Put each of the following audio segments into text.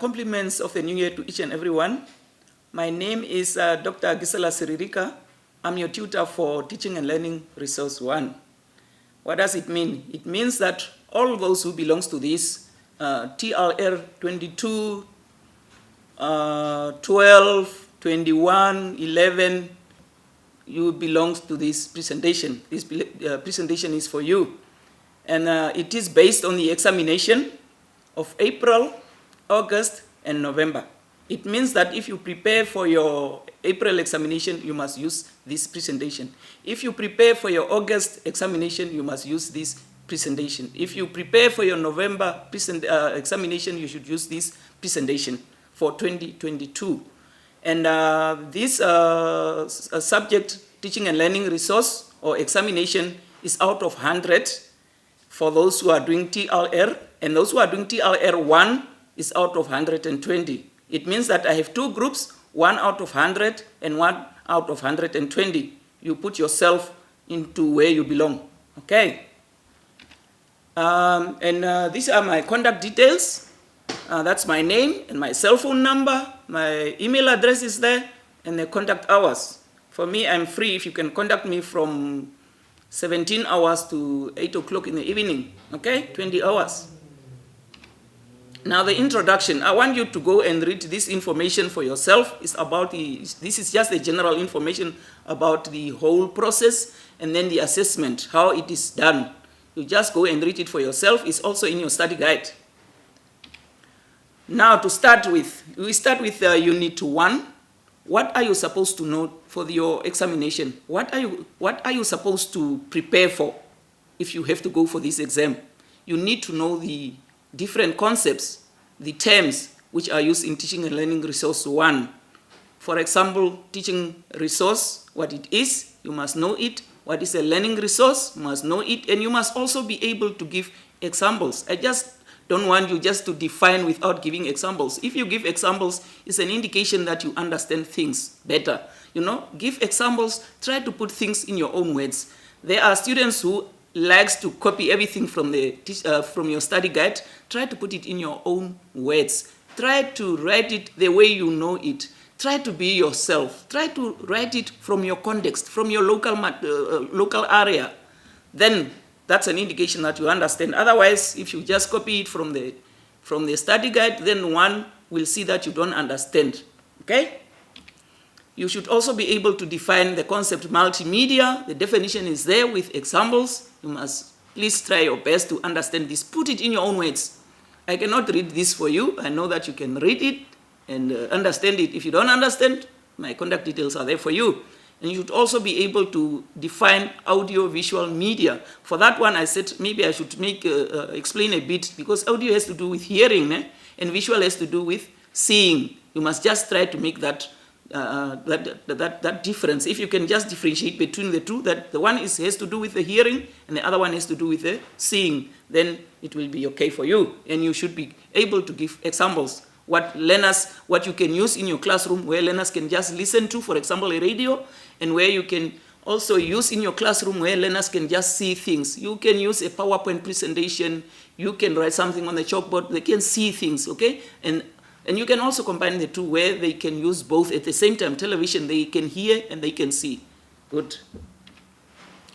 compliments of the new year to each and everyone. My name is Dr. Gisela Siririka. I'm your tutor for Teaching and Learning Resource 1. What does it mean? It means that all those who belongs to this TLR 22, 12, 21, 11, you belong to this presentation. This presentation is for you. And it is based on the examination of April, August, and November. It means that if you prepare for your April examination, you must use this presentation. If you prepare for your August examination, you must use this presentation. If you prepare for your November examination, you should use this presentation for 2022. And this subject, teaching and learning resource or examination, is out of 100 for those who are doing TLR, and those who are doing TLR1 is out of 120. It means that I have two groups, 1 out of 100 and 1 out of 120. You put yourself into where you belong, okay? These are my contact details. That's my name and my cell phone number. My email address is there, and the contact hours. For me, I'm free. If you can contact me from 17 hours to 8 o'clock in the evening, okay? 20 hours. Now the introduction, I want you to go and read this information for yourself. It's about this is just the general information about the whole process, and then the assessment, how it is done. You just go and read it for yourself. It's also in your study guide. Now to start with, we start with Unit 1. What are you supposed to know for your examination? What are you supposed to prepare for if you have to go for this exam? You need to know the different concepts, the terms which are used in Teaching and Learning Resource 1. For example, teaching resource, what it is, you must know it. What is a learning resource, you must know it, and you must also be able to give examples. I just don't want you just to define without giving examples. If you give examples, it's an indication that you understand things better. You know, give examples, try to put things in your own words. There are students who likes to copy everything from your study guide. Try to put it in your own words. Try to write it the way you know it. Try to be yourself. Try to write it from your context, from your local area. Then that's an indication that you understand. Otherwise, if you just copy it from the study guide, then one will see that you don't understand. Okay? You should also be able to define the concept multimedia. The definition is there with examples. You must please try your best to understand this. Put it in your own words. I cannot read this for you. I know that you can read it and understand it. If you don't understand, my contact details are there for you. And you should also be able to define audio-visual media. For that one, I said maybe I should explain a bit, because audio has to do with hearing, and visual has to do with seeing. You must just try to make that difference. If you can just differentiate between the two, that the one has to do with the hearing and the other one has to do with the seeing, then it will be okay for you. And you should be able to give examples. What you can use in your classroom, where learners can just listen to, for example, a radio, and where you can also use in your classroom where learners can just see things. You can use a PowerPoint presentation, you can write something on the chalkboard, they can see things, okay? And you can also combine the two where they can use both at the same time. Television, they can hear and they can see. Good.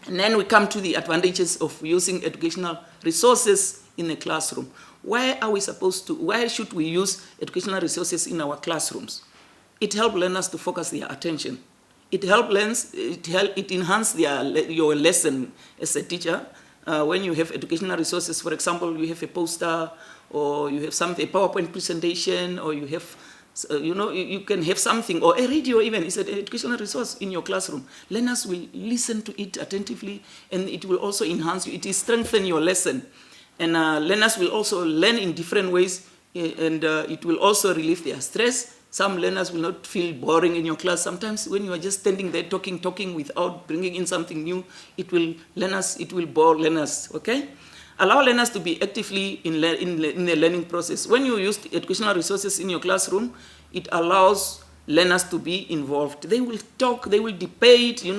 And then we come to the advantages of using educational resources in a classroom. Why should we use educational resources in our classrooms? It helps learners to focus their attention. It enhances your lesson as a teacher. When you have educational resources, for example, you have a poster, or you have a PowerPoint presentation, or you have, you can have something, or a radio even, is an educational resource in your classroom. Learners will listen to it attentively, and it will also enhance you. It will strengthen your lesson. And learners will also learn in different ways, and it will also relieve their stress. Some learners will not feel boring in your class. Sometimes when you are just standing there talking without bringing in something new, it will bore learners, okay? Allow learners to be actively in the learning process. When you use educational resources in your classroom, it allows learners to be involved. They will talk, they will debate, they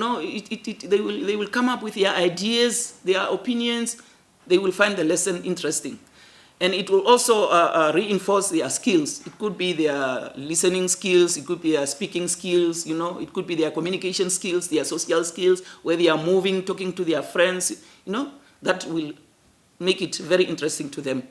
will come up with their ideas, their opinions. They will find the lesson interesting. And it will also reinforce their skills. It could be their listening skills, it could be their speaking skills, you know, it could be their communication skills, their social skills, where they are moving, talking to their friends, you know, that will make it very interesting to them.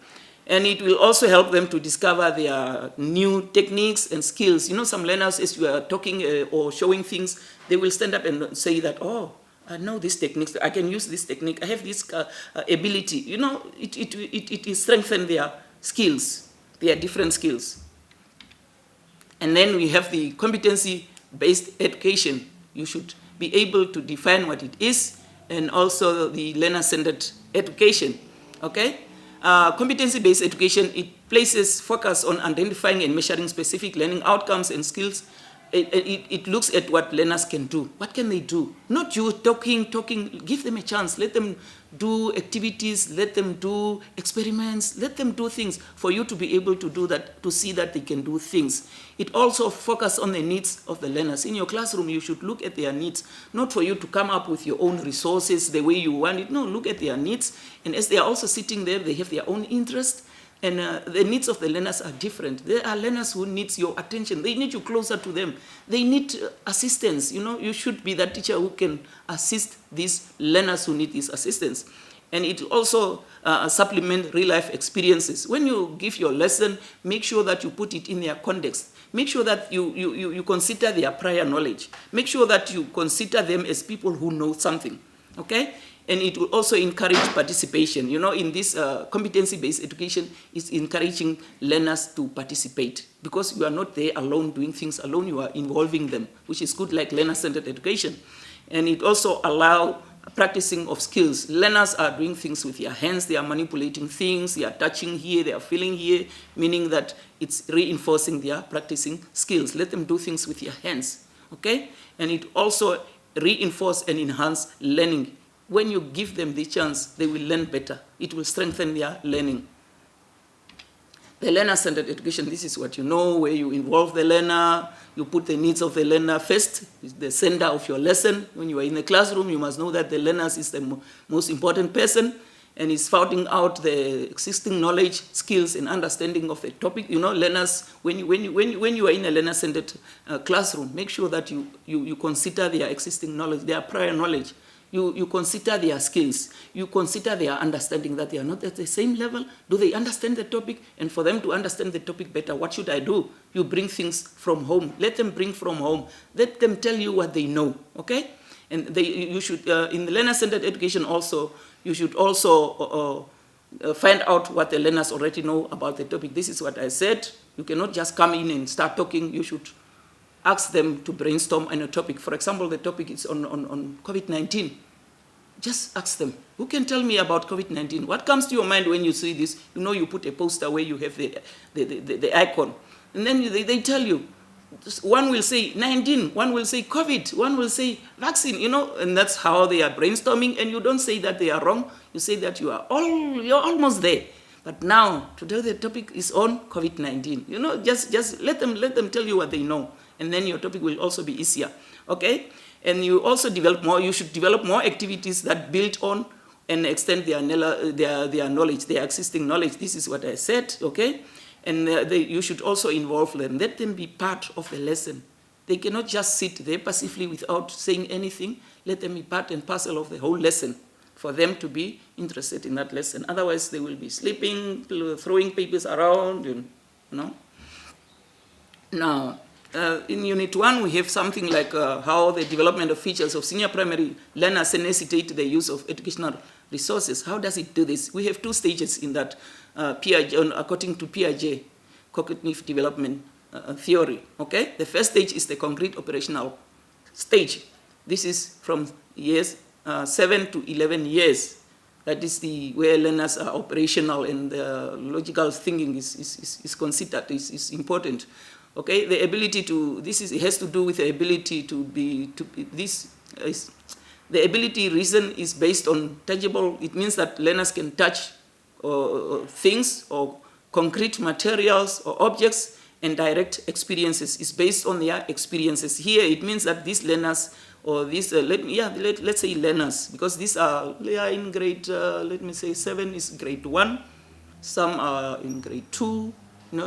And it will also help them to discover their new techniques and skills. You know, some learners, as you are talking or showing things, they will stand up and say that, oh, I know this technique, I can use this technique, I have this ability. You know, it strengthens their skills, their different skills. And then we have the competency-based education. You should be able to define what it is, and also the learner-centered education, okay? Competency-based education, it places focus on identifying and measuring specific learning outcomes and skills. It looks at what learners can do. What can they do? Not you talking, give them a chance. Let them do activities, let them do experiments, let them do things for you to be able to do that, to see that they can do things. It also focuses on the needs of the learners. In your classroom, you should look at their needs, not for you to come up with your own resources the way you want it. No, look at their needs. And as they are also sitting there, they have their own interest. And the needs of the learners are different. There are learners who need your attention. They need you closer to them. They need assistance. You know, you should be that teacher who can assist these learners who need this assistance. And it also supplement real-life experiences. When you give your lesson, make sure that you put it in their context. Make sure that you consider their prior knowledge. Make sure that you consider them as people who know something, okay? And it will also encourage participation. You know, in this competency-based education, it's encouraging learners to participate, because you are not there alone doing things alone, you are involving them, which is good, like learner-centered education. And it also allows practicing of skills. Learners are doing things with their hands, they are manipulating things, they are touching here, they are feeling here, meaning that it's reinforcing their practicing skills. Let them do things with their hands, okay? And it also reinforces and enhances learning. When you give them the chance, they will learn better. It will strengthen their learning. The learner-centered education, this is what you know, where you involve the learner, you put the needs of the learner first, it's the center of your lesson. When you are in the classroom, you must know that the learner is the most important person, and is finding out the existing knowledge, skills, and understanding of the topic. You know, learners, when you are in a learner-centered classroom, make sure that you consider their existing knowledge, their prior knowledge. You consider their skills. You consider their understanding, that they are not at the same level. Do they understand the topic? And for them to understand the topic better, what should I do? You bring things from home. Let them bring from home. Let them tell you what they know, okay? And you should, in the learner-centered education also, you should also find out what the learners already know about the topic. This is what I said. You cannot just come in and start talking. You should ask them to brainstorm on a topic. For example, the topic is on COVID-19. Just ask them, who can tell me about COVID-19? What comes to your mind when you see this? You know, you put a poster where you have the icon. And then they tell you. One will say 19, one will say COVID, one will say vaccine, you know, and that's how they are brainstorming. And you don't say that they are wrong. You say that you're almost there. But now, today the topic is on COVID-19. You know, just let them tell you what they know. And then your topic will also be easier, okay? And you also you should develop more activities that build on and extend their knowledge, their existing knowledge. This is what I said, okay? And you should also involve them. Let them be part of the lesson. They cannot just sit there passively without saying anything. Let them be part and parcel of the whole lesson for them to be interested in that lesson. Otherwise, they will be sleeping, throwing papers around, you know. Now, in Unit 1, we have something like how the development of features of senior primary learners necessitate the use of educational resources. How does it do this? We have two stages in that, according to Piaget, cognitive development theory. Okay? The first stage is the concrete operational stage. This is from years 7 to 11 years. That is where learners are operational and logical thinking is considered, is important. Okay, the ability to, it has to do with the ability the ability reason is based on tangible. It means that learners can touch things or concrete materials or objects, and direct experiences is based on their experiences. Here it means that these learners, or these, let's say learners, because they are in grade, let me say 7 is grade 1, some are in grade 2,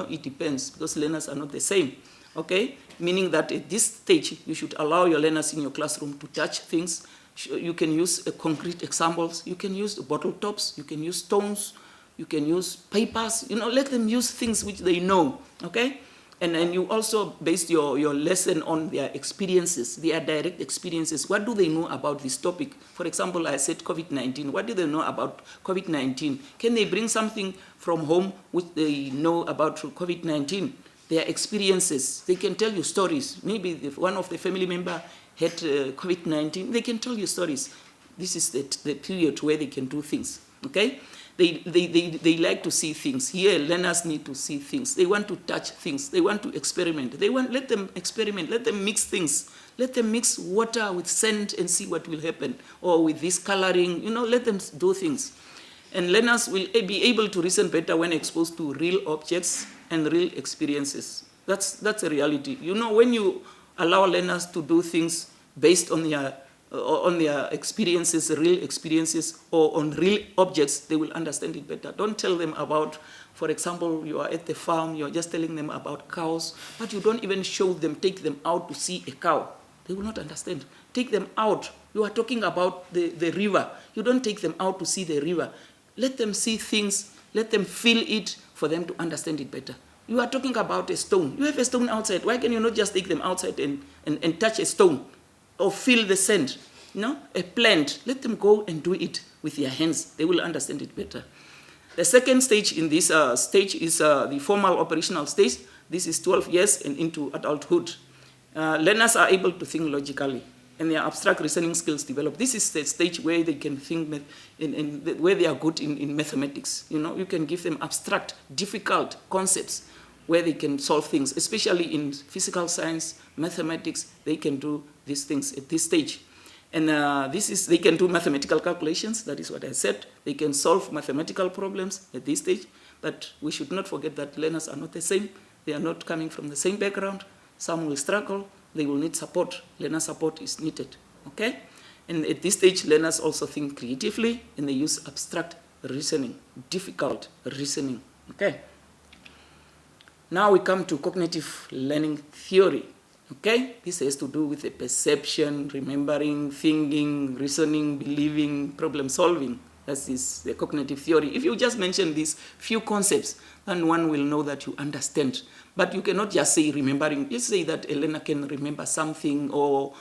it depends, because learners are not the same, okay? Meaning that at this stage, you should allow your learners in your classroom to touch things. You can use concrete examples, you can use bottle tops, you can use stones, you can use papers, let them use things which they know, okay? And then you also base your lesson on their experiences, their direct experiences. What do they know about this topic? For example, I said COVID-19. What do they know about COVID-19? Can they bring something from home which they know about COVID-19? Their experiences. They can tell you stories. Maybe if one of the family member had COVID-19, they can tell you stories. This is the period where they can do things, okay? They like to see things. Here, learners need to see things. They want to touch things. They want to experiment. Let them experiment. Let them mix things. Let them mix water with sand and see what will happen. Or with this coloring, let them do things. And learners will be able to reason better when exposed to real objects and real experiences. That's a reality. When you allow learners to do things based on their experiences, real experiences, or on real objects, they will understand it better. Don't tell them about, for example, you are at the farm, you're just telling them about cows, but you don't even show them, take them out to see a cow. They will not understand. Take them out. You are talking about the river. You don't take them out to see the river. Let them see things, let them feel it for them to understand it better. You are talking about a stone. You have a stone outside. Why can you not just take them outside and touch a stone? Or feel the sand, a plant. Let them go and do it with their hands. They will understand it better. The second stage in this stage is the formal operational stage. This is 12 years and into adulthood. Learners are able to think logically, and their abstract reasoning skills develop. This is the stage where they can think, where they are good in mathematics. You can give them abstract, difficult concepts where they can solve things, especially in physical science, mathematics. They can do these things at this stage. And they can do mathematical calculations. That is what I said. They can solve mathematical problems at this stage. But we should not forget that learners are not the same. They are not coming from the same background. Some will struggle. They will need support. Learner support is needed. Okay? And at this stage, learners also think creatively, and they use abstract reasoning, difficult reasoning. Okay? Now we come to cognitive learning theory. Okay? This has to do with the perception, remembering, thinking, reasoning, believing, problem solving. That is the cognitive theory. If you just mention these few concepts, then one will know that you understand. But you cannot just say remembering. Let's say that a learner can remember something, or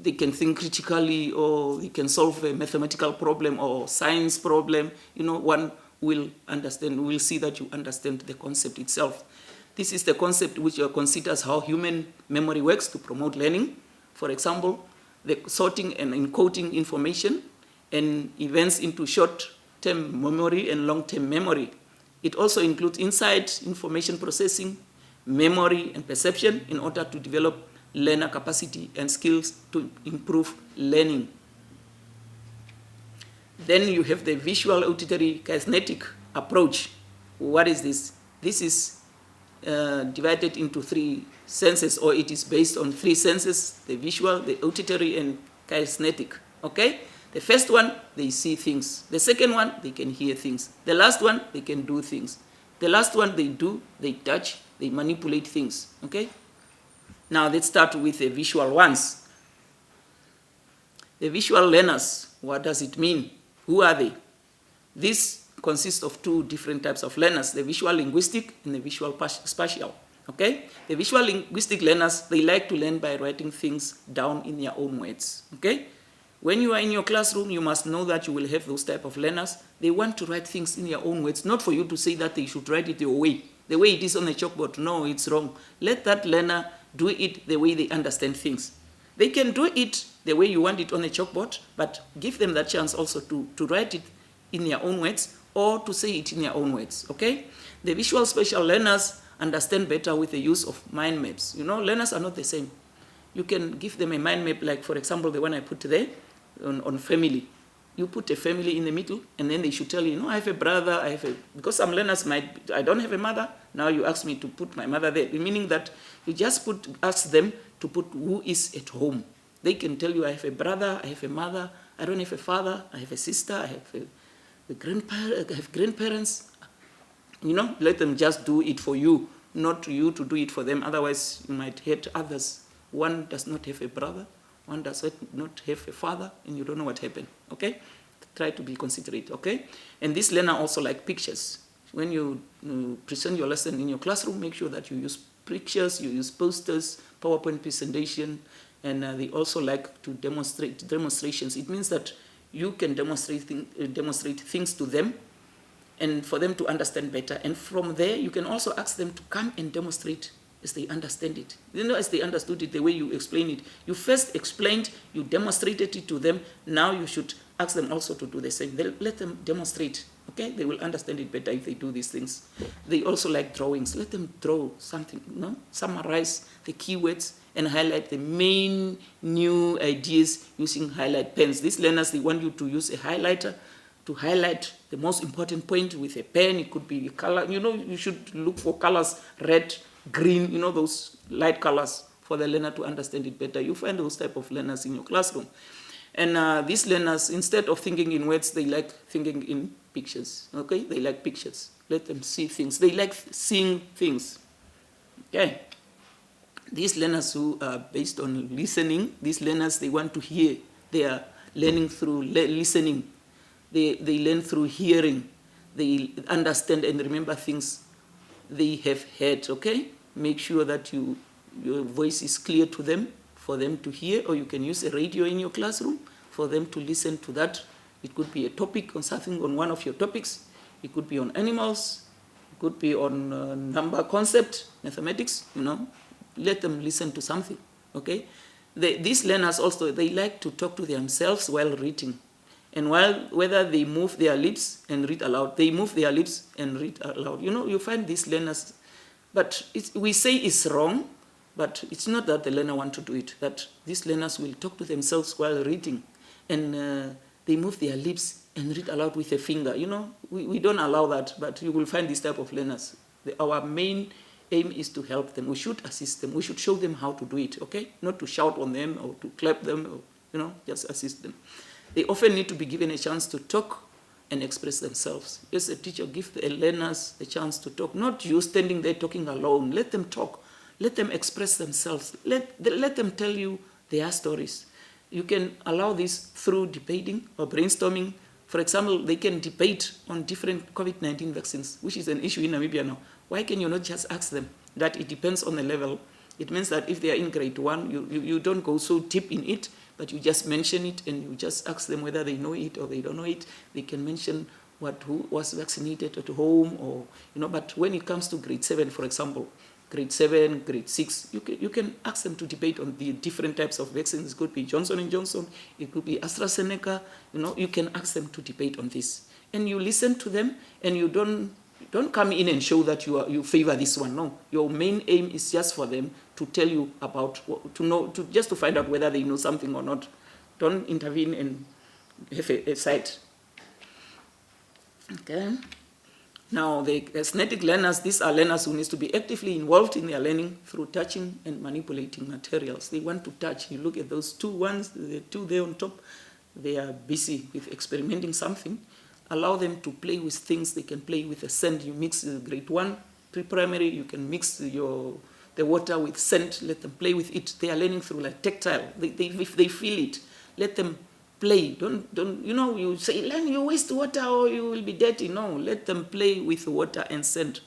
they can think critically, or they can solve a mathematical problem or science problem. One will understand, will see that you understand the concept itself. This is the concept which considers how human memory works to promote learning. For example, the sorting and encoding information and events into short-term memory and long-term memory. It also includes insight, information processing, memory, and perception in order to develop learner capacity and skills to improve learning. Then you have the visual, auditory, kinesthetic approach. What is this? This is divided into 3 senses, or it is based on 3 senses: the visual, the auditory, and kinesthetic. Okay? The first one, they see things. The second one, they can hear things. The last one, they can do things. The last one, they touch, they manipulate things. Okay? Now let's start with the visual ones. The visual learners, what does it mean? Who are they? This consists of 2 different types of learners: the visual linguistic and the visual spatial. Okay? The visual linguistic learners, they like to learn by writing things down in their own words. Okay? When you are in your classroom, you must know that you will have those type of learners. They want to write things in their own words, not for you to say that they should write it your way, the way it is on the chalkboard. No, it's wrong. Let that learner do it the way they understand things. They can do it the way you want it on the chalkboard, but give them that chance also to write it in their own words, or to say it in their own words. Okay? The visual spatial learners understand better with the use of mind maps. Learners are not the same. You can give them a mind map, like, for example, the one I put there on family. You put a family in the middle, and then they should tell you, I have a brother, because some learners I don't have a mother, now you ask me to put my mother there, meaning that you just ask them to put who is at home. They can tell you, I have a brother, I have a mother, I don't have a father, I have a sister, I have grandparents. let them just do it for you, not you to do it for them. Otherwise, you might hurt others. One does not have a brother, one does not have a father, and you don't know what happened, okay? Try to be considerate, okay? And this learner also like pictures. When you present your lesson in your classroom, make sure that you use pictures, you use posters, PowerPoint presentation, and they also like to demonstrate demonstrations. It means that you can demonstrate things to them and for them to understand better. And from there, you can also ask them to come and demonstrate as they understand it. As they understood it, the way you explain it. You first explained, you demonstrated it to them. Now you should ask them also to do the same. Let them demonstrate, okay? They will understand it better if they do these things. They also like drawings. Let them draw something, summarize the keywords and highlight the main new ideas using highlight pens. These learners, they want you to use a highlighter to highlight the most important point with a pen. It could be a color. You should look for colors, red, green, those light colors for the learner to understand it better. You find those type of learners in your classroom. And these learners, instead of thinking in words, they like thinking in pictures, okay? They like pictures. Let them see things. They like seeing things, okay? These learners who are based on listening, these learners, they want to hear. They are learning through listening. They learn through hearing. They understand and remember things they have heard, okay? Make sure that your voice is clear to them, for them to hear, or you can use a radio in your classroom for them to listen to that. It could be a topic on something on one of your topics. It could be on animals. It could be on number concept, mathematics, Let them listen to something, okay? These learners also, they like to talk to themselves while reading. And whether they move their lips and read aloud, they move their lips and read aloud. You find these learners, but we say it's wrong, but it's not that the learner wants to do it, that these learners will talk to themselves while reading, and they move their lips and read aloud with a finger. We don't allow that, but you will find this type of learners. Our main aim is to help them. We should assist them. We should show them how to do it, okay? Not to shout on them or to clap them, or, just assist them. They often need to be given a chance to talk and express themselves. As a teacher, give the learners a chance to talk, not you standing there talking alone. Let them talk. Let them express themselves. Let them tell you their stories. You can allow this through debating or brainstorming. For example, they can debate on different COVID-19 vaccines, which is an issue in Namibia now. Why can you not just ask them that it depends on the level? It means that if they are in grade 1, you don't go so deep in it, but you just mention it and you just ask them whether they know it or they don't know it. They can mention who was vaccinated at home, or but when it comes to grade 7, for example, grade 7, grade 6, you can ask them to debate on the different types of vaccines. It could be Johnson & Johnson, it could be AstraZeneca, you can ask them to debate on this. And you listen to them, and you don't come in and show that you favor this one. No, your main aim is just for them to tell you about, just to find out whether they know something or not. Don't intervene and have a side. Okay. Now, the kinesthetic learners, these are learners who need to be actively involved in their learning through touching and manipulating materials. They want to touch. You look at those two ones, the two there on top, they are busy with experimenting something. Allow them to play with things. They can play with the sand. You mix grade 1, pre-primary, you can mix the water with sand. Let them play with it. They are learning through like tactile. If they feel it, let them play. Don't you say, learn, you waste water or you will be dirty. No, let them play with water and sand.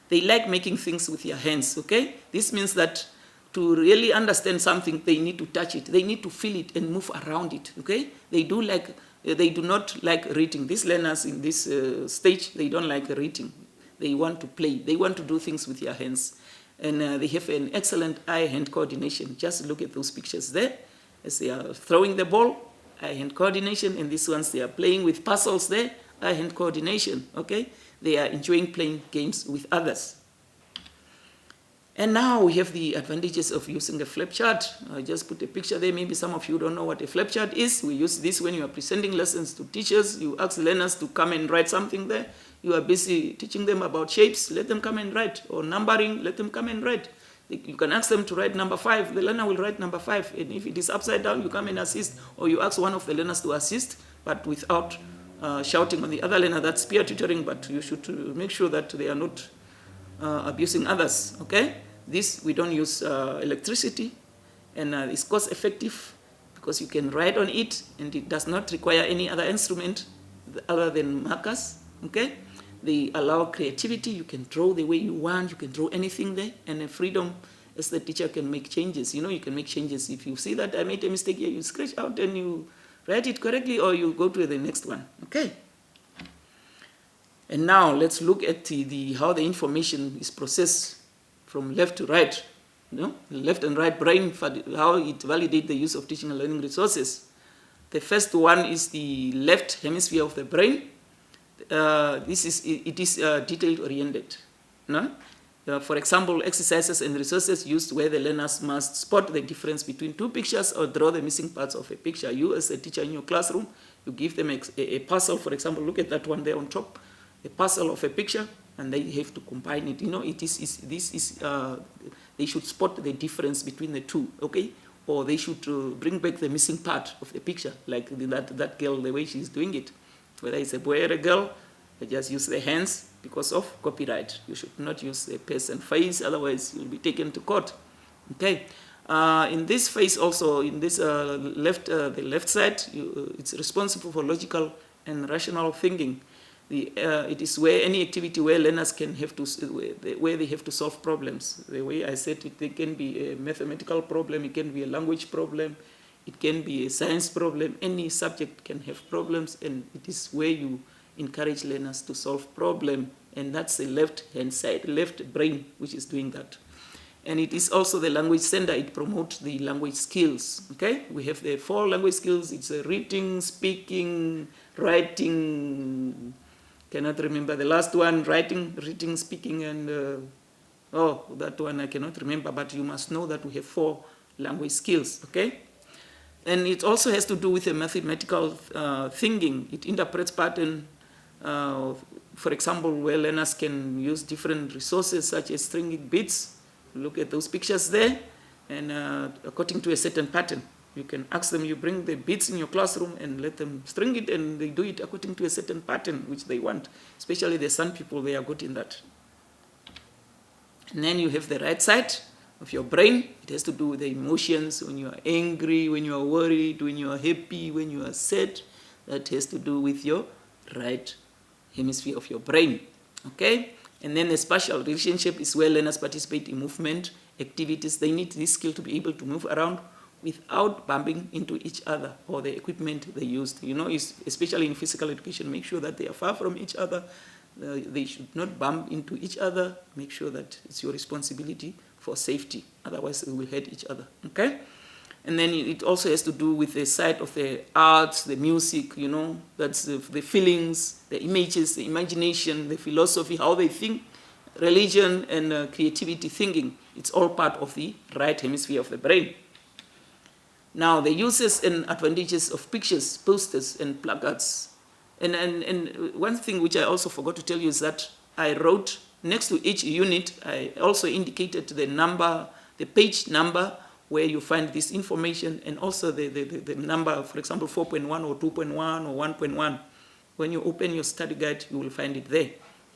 They like making things with their hands, okay? This means that to really understand something, they need to touch it. They need to feel it and move around it, okay? They do not like reading. These learners in this stage, they don't like reading. They want to play. They want to do things with their hands. And they have an excellent eye-hand coordination. Just look at those pictures there. As they are throwing the ball, eye-hand coordination. And these ones, they are playing with puzzles there, eye-hand coordination, okay? They are enjoying playing games with others. And now we have the advantages of using a flip chart. I just put a picture there. Maybe some of you don't know what a flip chart is. We use this when you are presenting lessons to teachers. You ask learners to come and write something there. You are busy teaching them about shapes. Let them come and write. Or numbering, let them come and write. You can ask them to write number 5. The learner will write number 5. And if it is upside down, you come and assist. Or you ask one of the learners to assist, but without shouting on the other learner. That's peer tutoring, but you should make sure that they are not abusing others, okay? This, we don't use electricity, and it's cost effective because you can write on it, and it does not require any other instrument other than markers, okay? They allow creativity. You can draw the way you want. You can draw anything there, and freedom as the teacher can make changes. You know, you can make changes. If you see that I made a mistake here, you scratch out and you write it correctly, or you go to the next one, okay? And now let's look at how the information is processed from left to right. You know, left and right brain, how it validates the use of teaching and learning resources. The first one is the left hemisphere of the brain. It is detail-oriented. No? For example, exercises and resources used where the learners must spot the difference between two pictures or draw the missing parts of a picture. You, as a teacher in your classroom, you give them a puzzle. For example, look at that one there on top, a puzzle of a picture, and they have to combine it. You know, they should spot the difference between the two, okay? Or they should bring back the missing part of the picture, like that girl, the way she's doing it. Whether it's a boy or a girl, they just use their hands because of copyright. You should not use a person face, otherwise you'll be taken to court, okay? In this phase also, in this the left side, it's responsible for logical and rational thinking. It is where any activity where learners where they have to solve problems. The way I said it, it can be a mathematical problem, it can be a language problem, it can be a science problem. Any subject can have problems, and it is where you encourage learners to solve problem, and that's the left-hand side, left brain, which is doing that. And it is also the language center. It promotes the language skills, okay? We have the 4 language skills. It's reading, speaking, writing, cannot remember the last one, writing, reading, speaking, and that one I cannot remember, but you must know that we have 4 language skills, okay? And it also has to do with the mathematical thinking. It interprets pattern, for example, where learners can use different resources such as stringing bits. Look at those pictures there, and according to a certain pattern. You can ask them, you bring the bits in your classroom and let them string it, and they do it according to a certain pattern which they want. Especially the Sun people, they are good in that. And then you have the right side of your brain. It has to do with the emotions, when you are angry, when you are worried, when you are happy, when you are sad. That has to do with your right hemisphere of your brain, okay? And then the spatial relationship is where learners participate in movement activities. They need this skill to be able to move around without bumping into each other or the equipment they used. You know, especially in physical education, make sure that they are far from each other. They should not bump into each other. Make sure that it's your responsibility for safety. Otherwise, they will hurt each other, okay? And then it also has to do with the side of the arts, the music, you know, that's the feelings, the images, the imagination, the philosophy, how they think, religion, and creativity thinking. It's all part of the right hemisphere of the brain. Now, the uses and advantages of pictures, posters, and placards. And one thing which I also forgot to tell you is that I wrote next to each unit, I also indicated the number, the page number where you find this information, and also the number, for example, 4.1 or 2.1 or 1.1. When you open your study guide, you will find it there.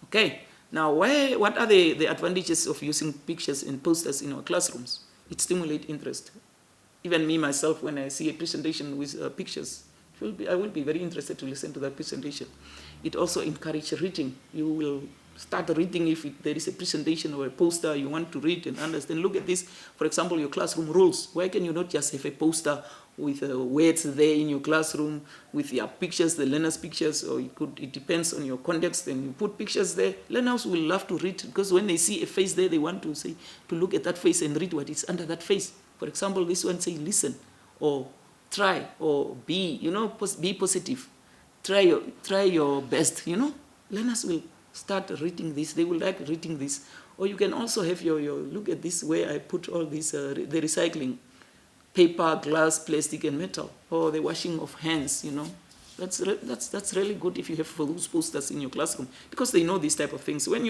Okay. Now, what are the advantages of using pictures and posters in our classrooms? It stimulates interest. Even me, myself, when I see a presentation with pictures, I will be very interested to listen to that presentation. It also encourages reading. You will start reading if there is a presentation or a poster you want to read and understand. Look at this, for example, your classroom rules. Why can you not just have a poster with words there in your classroom with your pictures, the learners' pictures, or it depends on your context, and you put pictures there. Learners will love to read, because when they see a face there, they want to look at that face and read what is under that face. For example, this one says listen, or try, or be, you know, be positive. Try your best, you know. Learners will start reading this. They will like reading this. Or you can also have your look at this where I put all this, the recycling, paper, glass, plastic, and metal, or the washing of hands, you know. That's really good if you have those posters in your classroom, because they know these type of things. When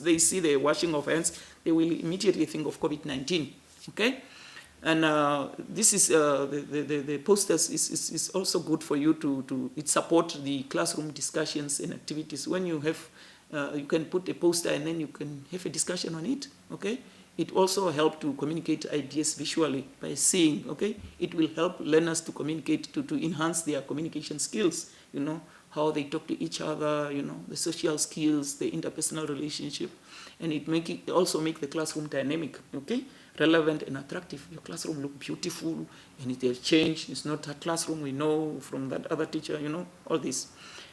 they see the washing of hands, they will immediately think of COVID-19, okay? And this is the posters is also good for you it support the classroom discussions and activities. When you have, you can put a poster and then you can have a discussion on it, okay? It also helps to communicate ideas visually by seeing, okay? It will help learners to communicate, to enhance their communication skills, you know, how they talk to each other, you know, the social skills, the interpersonal relationship, and it also make the classroom dynamic, okay? Relevant and attractive. Your classroom look beautiful and it has changed. It's not a classroom we know from that other teacher, you know, all this.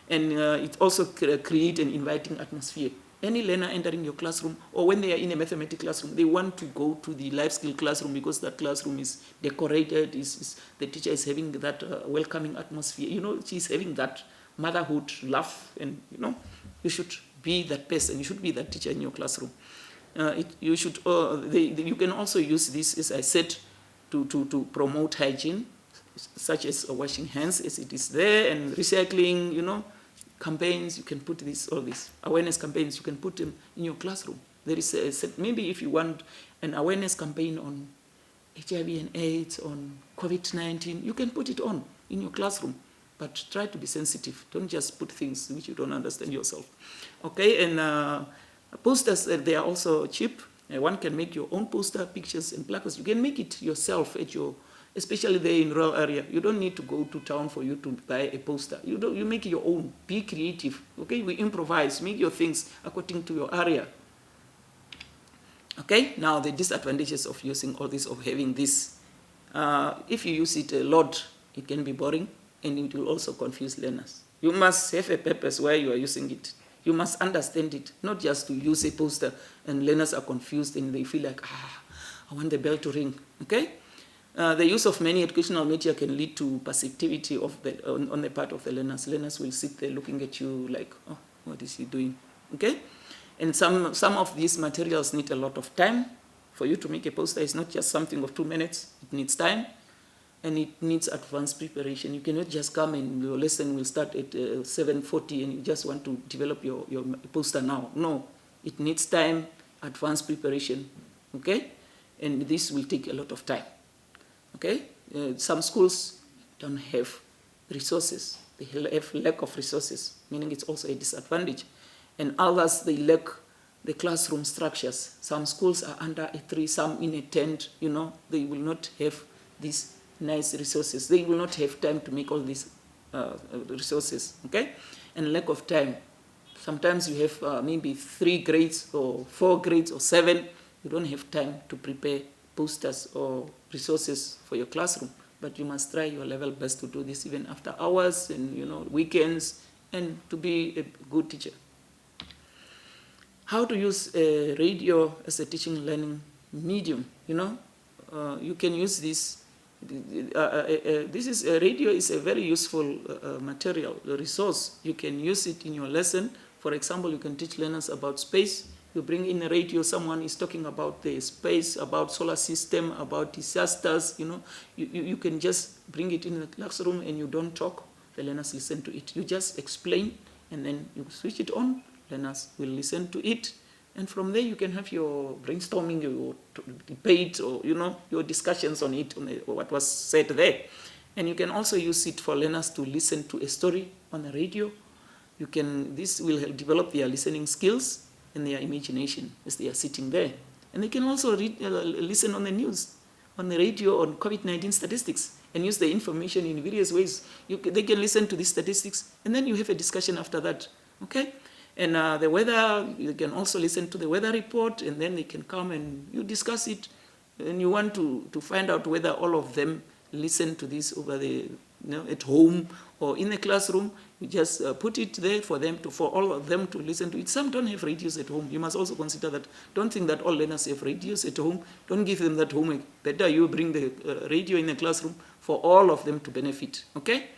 And it also create an inviting atmosphere. Any learner entering your classroom, or when they are in a mathematics classroom, they want to go to the life skill classroom because that classroom is decorated, the teacher is having that welcoming atmosphere. You know, she's having that motherhood laugh, and you know, you should be that person, you should be that teacher in your classroom. You can also use this, as I said, to promote hygiene, such as washing hands as it is there, and recycling, you know, campaigns. You can put all these awareness campaigns, you can put them in your classroom. There is maybe if you want an awareness campaign on HIV and AIDS, on COVID-19, you can put it on in your classroom, but try to be sensitive. Don't just put things which you don't understand yourself. Okay, and posters, they are also cheap. One can make your own poster, pictures, and placards. You can make it yourself at your, especially there in rural area. You don't need to go to town for you to buy a poster. You make your own. Be creative. Okay, we improvise. Make your things according to your area. Okay, now the disadvantages of using all this, of having this. If you use it a lot, it can be boring, and it will also confuse learners. You must have a purpose why you are using it. You must understand it, not just to use a poster and learners are confused and they feel like, I want the bell to ring, okay? The use of many educational media can lead to passivity on the part of the learners. Learners will sit there looking at you like, oh, what is he doing, okay? And some of these materials need a lot of time. For you to make a poster, it's not just something of 2 minutes, it needs time. And it needs advanced preparation. You cannot just come and your lesson will start at 7:40 and you just want to develop your poster now. No, it needs time, advanced preparation, okay? And this will take a lot of time, okay? Some schools don't have resources. They have lack of resources, meaning it's also a disadvantage. And others, they lack the classroom structures. Some schools are under a tree, some in a tent, you know, they will not have these nice resources. They will not have time to make all these resources, okay? And lack of time. Sometimes you have maybe 3 grades or 4 grades or 7. You don't have time to prepare posters or resources for your classroom, but you must try your level best to do this even after hours and, you know, weekends, and to be a good teacher. How to use radio as a teaching learning medium, you know? You can use this. Radio is a very useful material, a resource. You can use it in your lesson. For example, you can teach learners about space. You bring in a radio, someone is talking about the space, about solar system, about disasters, you know. You can just bring it in the classroom and you don't talk. The learners listen to it. You just explain and then you switch it on. Learners will listen to it. And from there, you can have your brainstorming, your debate, or, you know, your discussions on it, on what was said there. And you can also use it for learners to listen to a story on the radio. This will help develop their listening skills and their imagination as they are sitting there. And they can also listen on the news, on the radio, on COVID-19 statistics, and use the information in various ways. They can listen to these statistics, and then you have a discussion after that, okay? And the weather, you can also listen to the weather report, and then they can come and you discuss it. And you want to find out whether all of them listen to this over at home or in the classroom. You just put it there for all of them to listen to it. Some don't have radios at home. You must also consider that. Don't think that all learners have radios at home. Don't give them that homework. Better you bring the radio in the classroom for all of them to benefit, okay?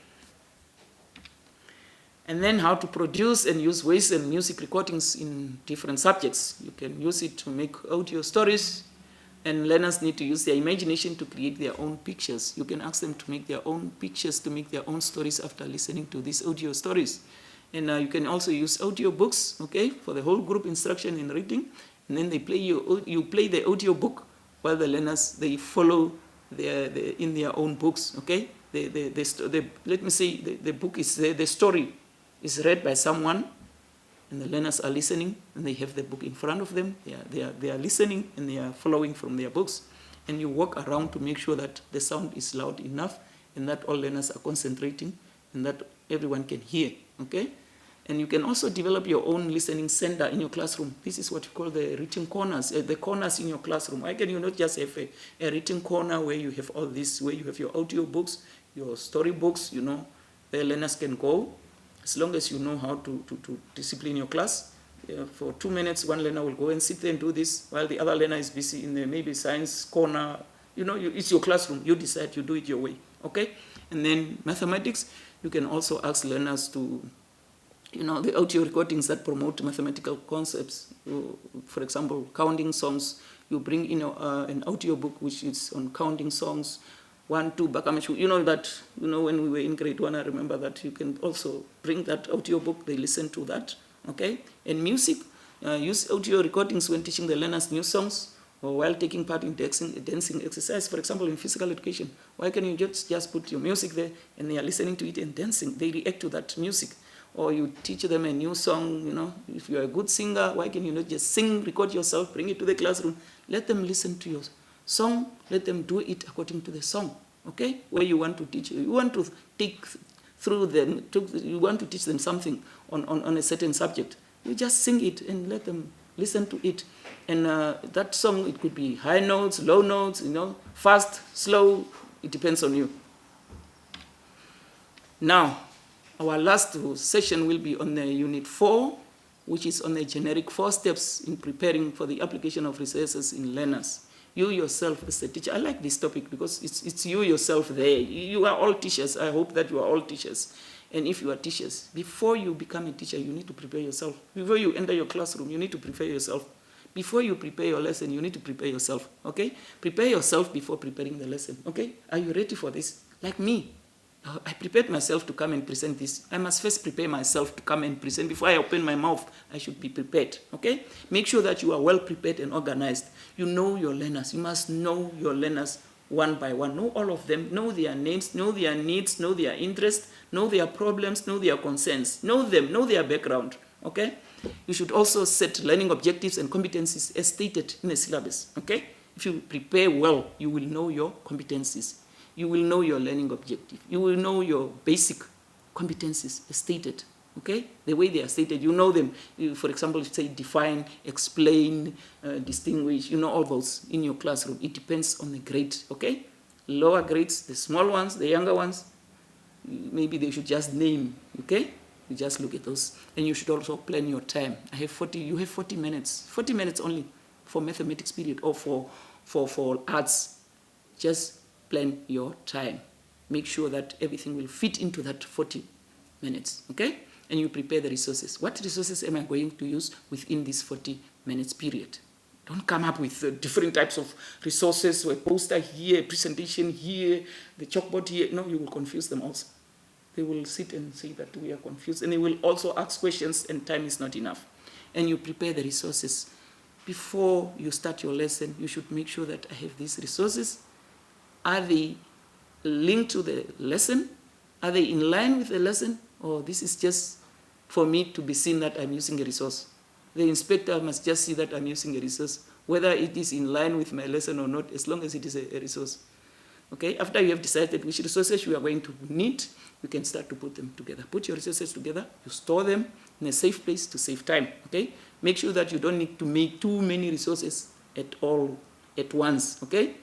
And then how to produce and use voice and music recordings in different subjects. You can use it to make audio stories, and learners need to use their imagination to create their own pictures. You can ask them to make their own pictures, to make their own stories after listening to these audio stories. And you can also use audio books, okay, for the whole group instruction in reading. And then you play the audio book while the learners, they follow they're in their own books, okay? Let me say, the book is there, the story is read by someone, and the learners are listening, and they have the book in front of them. They are listening, and they are following from their books. And you walk around to make sure that the sound is loud enough, and that all learners are concentrating, and that everyone can hear, okay? And you can also develop your own listening center in your classroom. This is what you call the reading corners, the corners in your classroom. Why can you not just have a reading corner where you have all this, where you have your audio books, your story books, you know, the learners can go, as long as you know how to discipline your class. For 2 minutes, one learner will go and sit there and do this, while the other learner is busy in the maybe science corner. You know, it's your classroom. You decide, you do it your way, okay? And then mathematics, you can also ask learners to, you know, the audio recordings that promote mathematical concepts. For example, counting songs. You bring in an audio book which is on counting songs. 1, 2, Bakamashu. You know that, you know, when we were in grade 1, I remember that you can also bring that audio book. They listen to that, okay? And music, use audio recordings when teaching the learners new songs or while taking part in dancing exercise. For example, in physical education, why can you just put your music there and they are listening to it and dancing? They react to that music. Or you teach them a new song, you know. If you're a good singer, why can you not just sing, record yourself, bring it to the classroom, let them listen to your song, let them do it according to the song, okay? Where you want to teach, you want to take through them, you want to teach them something on a certain subject, you just sing it and let them listen to it. And that song, it could be high notes, low notes, you know, fast, slow, it depends on you. Now, our last session will be on the Unit 4, which is on the generic 4 steps in preparing for the application of resources in learners. You yourself as a teacher, I like this topic because it's you yourself there. You are all teachers. I hope that you are all teachers. And if you are teachers, before you become a teacher, you need to prepare yourself. Before you enter your classroom, you need to prepare yourself. Before you prepare your lesson, you need to prepare yourself, okay? Prepare yourself before preparing the lesson, okay? Are you ready for this? Like me. I prepared myself to come and present this. I must first prepare myself to come and present. Before I open my mouth, I should be prepared, okay? Make sure that you are well prepared and organized. You know your learners. You must know your learners one by one. Know all of them. Know their names. Know their needs. Know their interests. Know their problems. Know their concerns. Know them. Know their background, okay? You should also set learning objectives and competencies as stated in the syllabus, okay? If you prepare well, you will know your competencies. You will know your learning objective. You will know your basic competencies as stated, okay? The way they are stated, you know them. For example, if you say define, explain, distinguish, you know all those in your classroom. It depends on the grade, okay? Lower grades, the small ones, the younger ones, maybe they should just name, okay? You just look at those. And you should also plan your time. You have 40 minutes. 40 minutes only for mathematics period or for arts. Just plan your time. Make sure that everything will fit into that 40 minutes, okay? And you prepare the resources. What resources am I going to use within this 40 minutes period? Don't come up with different types of resources, a poster here, a presentation here, the chalkboard here. No, you will confuse them also. They will sit and say that we are confused. And they will also ask questions and time is not enough. And you prepare the resources. Before you start your lesson, you should make sure that I have these resources. Are they linked to the lesson? Are they in line with the lesson? Or this is just for me to be seen that I'm using a resource? The inspector must just see that I'm using a resource, whether it is in line with my lesson or not, as long as it is a resource. Okay? After you have decided which resources you are going to need, you can start to put them together. Put your resources together, you store them in a safe place to save time. Okay? Make sure that you don't need to make too many resources at once. Okay?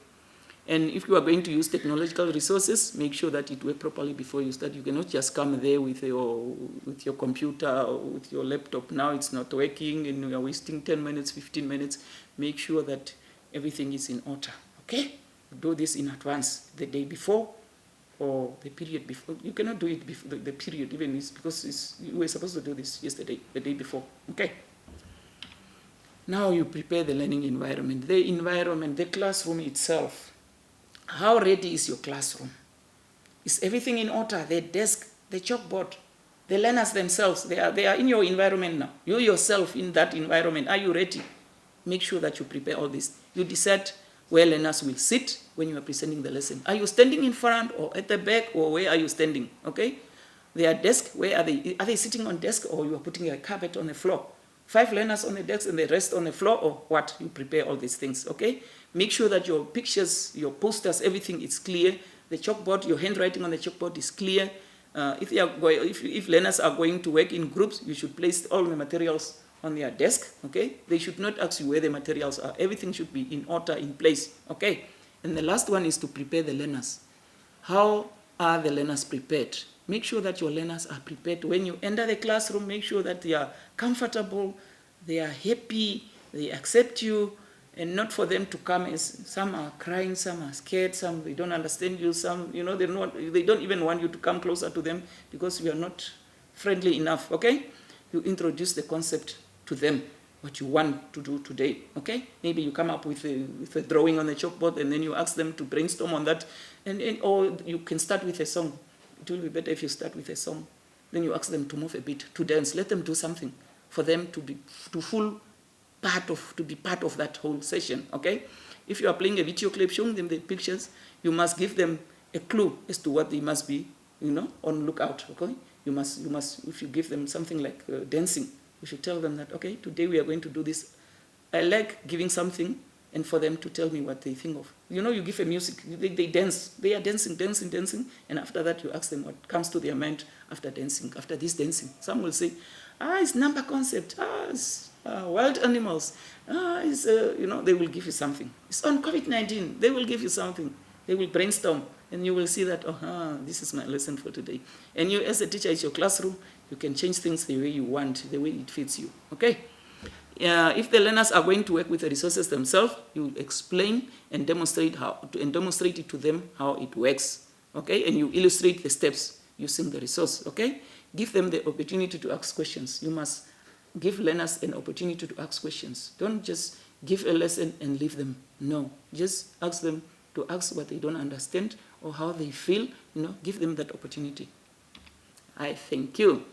And if you are going to use technological resources, make sure that it works properly before you start. You cannot just come there with your computer or with your laptop. Now it's not working and you are wasting 10 minutes, 15 minutes. Make sure that everything is in order. Okay? Do this in advance, the day before or the period before. You cannot do it before the period even because you were supposed to do this yesterday, the day before. Okay? Now you prepare the learning environment. The classroom itself. How ready is your classroom? Is everything in order? The desk, the chalkboard, the learners themselves, they are in your environment now. You yourself in that environment, are you ready? Make sure that you prepare all this. You decide where learners will sit when you are presenting the lesson. Are you standing in front or at the back, or where are you standing? Okay? Their desk, where are they? Are they sitting on desk, or you are putting a carpet on the floor? 5 learners on the desk and the rest on the floor, or what? You prepare all these things, okay? Make sure that your pictures, your posters, everything is clear. The chalkboard, your handwriting on the chalkboard is clear. If learners are going to work in groups, you should place all the materials on their desk, okay? They should not ask you where the materials are. Everything should be in order, in place, okay? And the last one is to prepare the learners. How are the learners prepared? Make sure that your learners are prepared. When you enter the classroom, make sure that they are comfortable, they are happy, they accept you, and not for them to come as some are crying, some are scared, some they don't understand you, some, you know, they don't even want you to come closer to them because you are not friendly enough, okay? You introduce the concept to them, what you want to do today, okay? Maybe you come up with a drawing on the chalkboard and then you ask them to brainstorm on that, or you can start with a song. It will be better if you start with a song. Then you ask them to move a bit, to dance. Let them do something for them to be part of that whole session, okay? If you are playing a video clip, showing them the pictures, you must give them a clue as to what they must be, you know, on lookout, okay? You must, if you give them something like dancing, you should tell them that, okay, today we are going to do this. I like giving something and for them to tell me what they think of. You know, you give a music, they dance. They are dancing, and after that you ask them what comes to their mind after dancing, after this dancing. Some will say, it's number concept, it's wild animals, it's, you know, they will give you something. It's on COVID-19, they will give you something. They will brainstorm, and you will see that, this is my lesson for today. And you, as a teacher, it's your classroom, you can change things the way you want, the way it fits you, okay? If the learners are going to work with the resources themselves, you explain and demonstrate it to them how it works, okay? And you illustrate the steps using the resource, okay? Give them the opportunity to ask questions. You must give learners an opportunity to ask questions. Don't just give a lesson and leave them. No, just ask them to ask what they don't understand or how they feel. You know, give them that opportunity. I thank you.